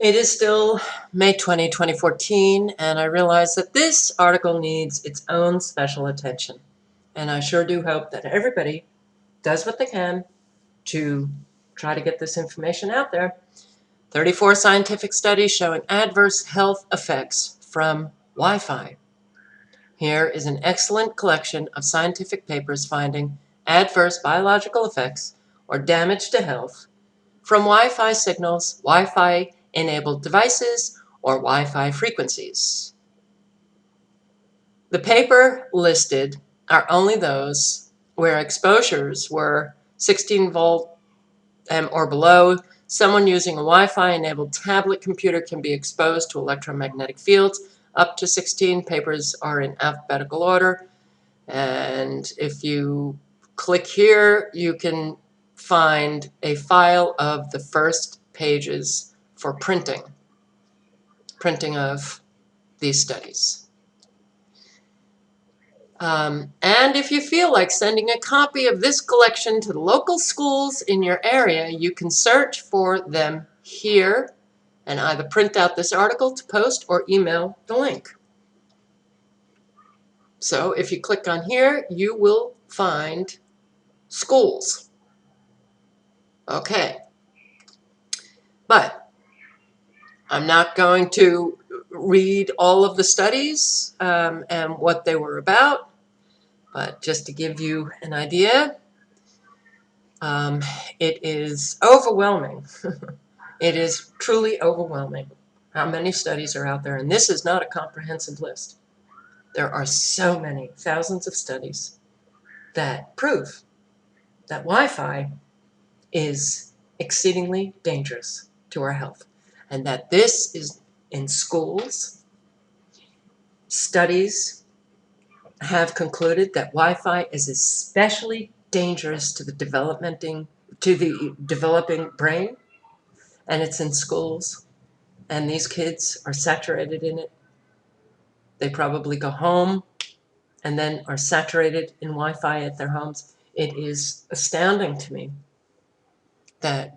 It is still May 20, 2014, and I realize that this article needs its own special attention. And I sure do hope that everybody does what they can to try to get this information out there. 34 scientific studies showing adverse health effects from Wi-Fi. Here is an excellent collection of scientific papers finding adverse biological effects or damage to health from Wi-Fi signals, Wi-Fi enabled devices, or Wi-Fi frequencies. The paper listed are only those where exposures were 16 volt or below. Someone using a Wi-Fi enabled tablet computer can be exposed to electromagnetic fields up to 16. Papers are in alphabetical order. And if you click here, you can find a file of the first pages for printing of these studies. And if you feel like sending a copy of this collection to the local schools in your area, you can search for them here and either print out this article to post or email the link. So if you click on here, you will find schools. Okay. But I'm not going to read all of the studies and what they were about, but just to give you an idea, it is overwhelming. It is truly overwhelming how many studies are out there, and this is not a comprehensive list. There are so many, thousands of studies that prove that Wi-Fi is exceedingly dangerous to our health, and that this is in schools. Studies have concluded that Wi-Fi is especially dangerous to the developing brain, and it's in schools, and these kids are saturated in it. They probably go home and then are saturated in Wi-Fi at their homes. It is astounding to me that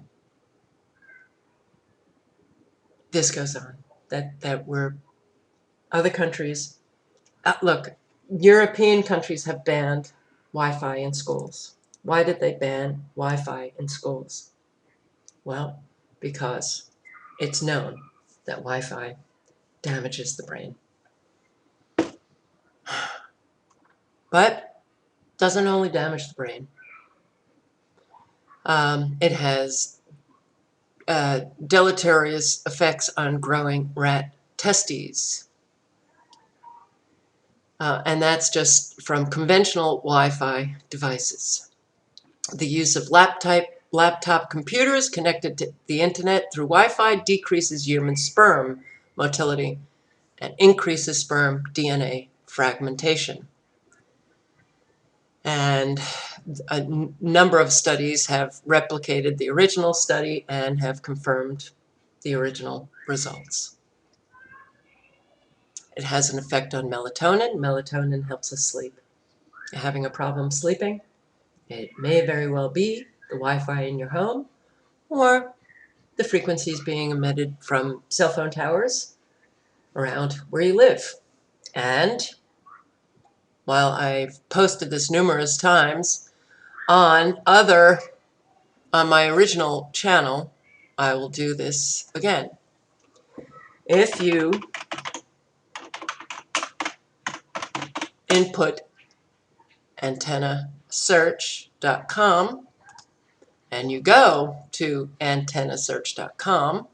this goes on, that we're other countries. Look, European countries have banned Wi-Fi in schools. Why did they ban Wi-Fi in schools? Well, because it's known that Wi-Fi damages the brain. But doesn't only damage the brain. It has deleterious effects on growing rat testes. And that's just from conventional Wi-Fi devices. The use of laptop computers connected to the internet through Wi-Fi decreases human sperm motility and increases sperm DNA fragmentation. And a number of studies have replicated the original study and have confirmed the original results. It has an effect on melatonin. Melatonin helps us sleep. You're having a problem sleeping? It may very well be the Wi-Fi in your home or the frequencies being emitted from cell phone towers around where you live. And while I've posted this numerous times on my original channel, I will do this again. If you input antennasearch.com and you go to antennasearch.com,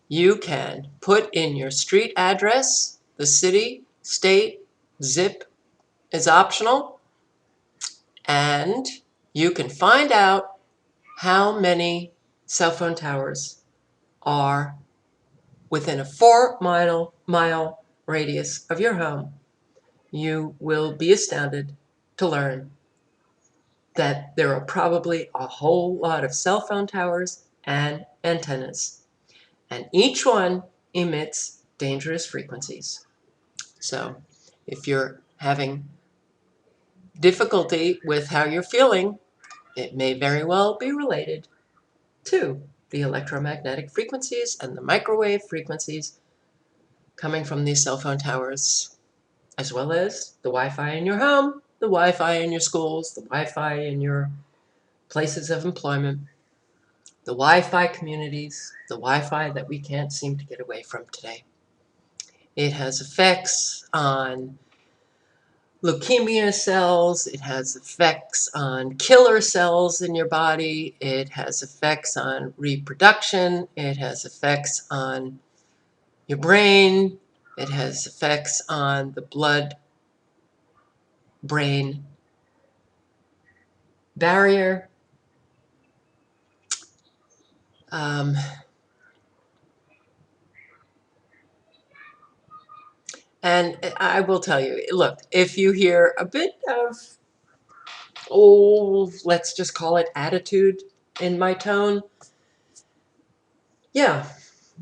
you can put in your street address, the city, state, zip is optional, and you can find out how many cell phone towers are within a 4-mile radius of your home. You will be astounded to learn that there are probably a whole lot of cell phone towers and antennas, and each one emits dangerous frequencies. So if you're having difficulty with how you're feeling, it may very well be related to the electromagnetic frequencies and the microwave frequencies coming from these cell phone towers, as well as the Wi-Fi in your home, the Wi-Fi in your schools, the Wi-Fi in your places of employment, the Wi-Fi communities, the Wi-Fi that we can't seem to get away from today. It has effects on leukemia cells, it has effects on killer cells in your body, it has effects on reproduction, it has effects on your brain, it has effects on the blood-brain barrier. Um, and I will tell you, look, if you hear a bit of, oh, let's just call it attitude in my tone, yeah,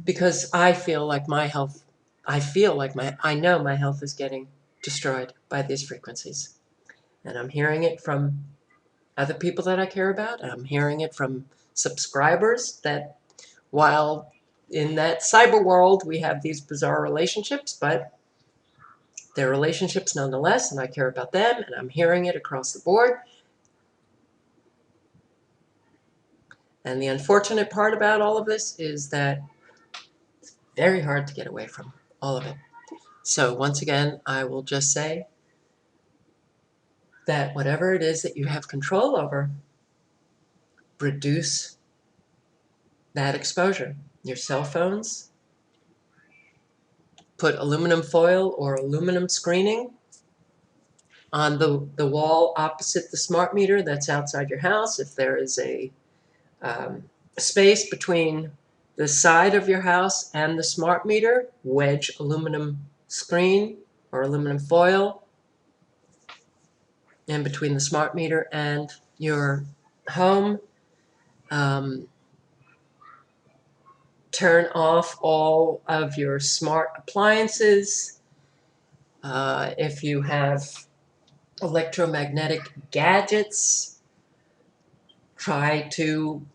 because I feel like my health, I know my health is getting destroyed by these frequencies. And I'm hearing it from other people that I care about, and I'm hearing it from subscribers that while in that cyber world we have these bizarre relationships, but they're relationships nonetheless, and I care about them, and I'm hearing it across the board. And the unfortunate part about all of this is that it's very hard to get away from all of it. So once again, I will just say that whatever it is that you have control over, reduce that exposure. Your cell phones, put aluminum foil or aluminum screening on the wall opposite the smart meter that's outside your house. If there is a space between the side of your house and the smart meter, wedge aluminum screen or aluminum foil in between the smart meter and your home. Turn off all of your smart appliances. If you have electromagnetic gadgets, try to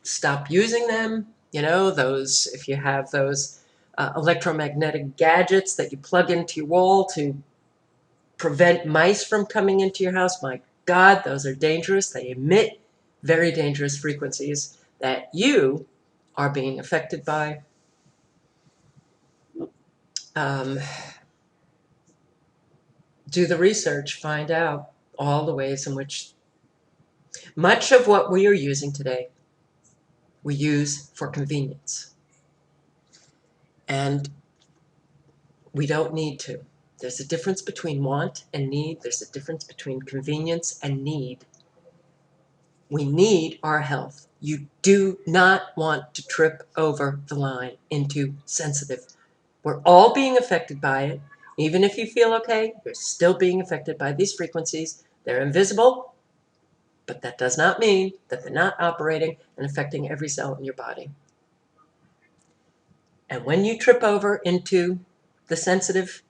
stop using them. You know, those, if you have those electromagnetic gadgets that you plug into your wall to prevent mice from coming into your house, my God, those are dangerous. They emit very dangerous frequencies that you are being affected by. Do the research, find out all the ways in which much of what we are using today, we use for convenience. And we don't need to. There's a difference between want and need. There's a difference between convenience and need. We need our health. You do not want to trip over the line into sensitive. We're all being affected by it. Even if you feel okay, you're still being affected by these frequencies. They're invisible, but that does not mean that they're not operating and affecting every cell in your body. And when you trip over into the sensitive,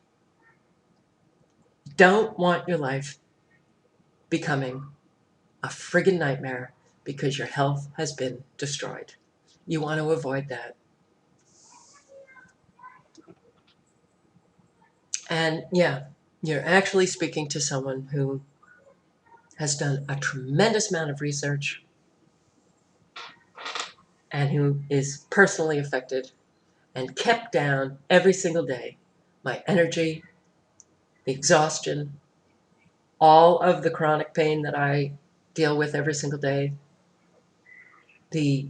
you don't want your life becoming a friggin' nightmare because your health has been destroyed. You want to avoid that. And yeah, you're actually speaking to someone who has done a tremendous amount of research and who is personally affected and kept down every single day. My energy, the exhaustion, all of the chronic pain that I deal with every single day, the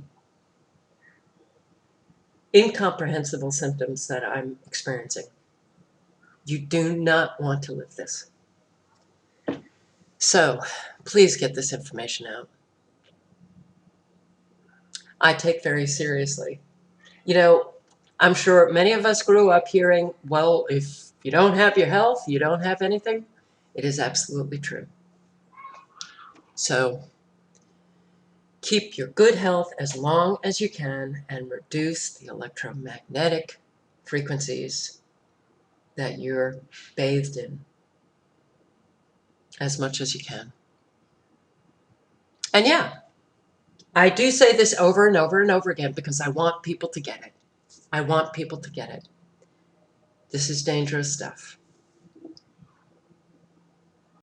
incomprehensible symptoms that I'm experiencing. You do not want to live this. So please get this information out. I take very seriously. You know, I'm sure many of us grew up hearing, well, if you don't have your health, you don't have anything. It is absolutely true. So keep your good health as long as you can and reduce the electromagnetic frequencies that you're bathed in as much as you can. And yeah, I do say this over and over and over again because I want people to get it. I want people to get it. This is dangerous stuff.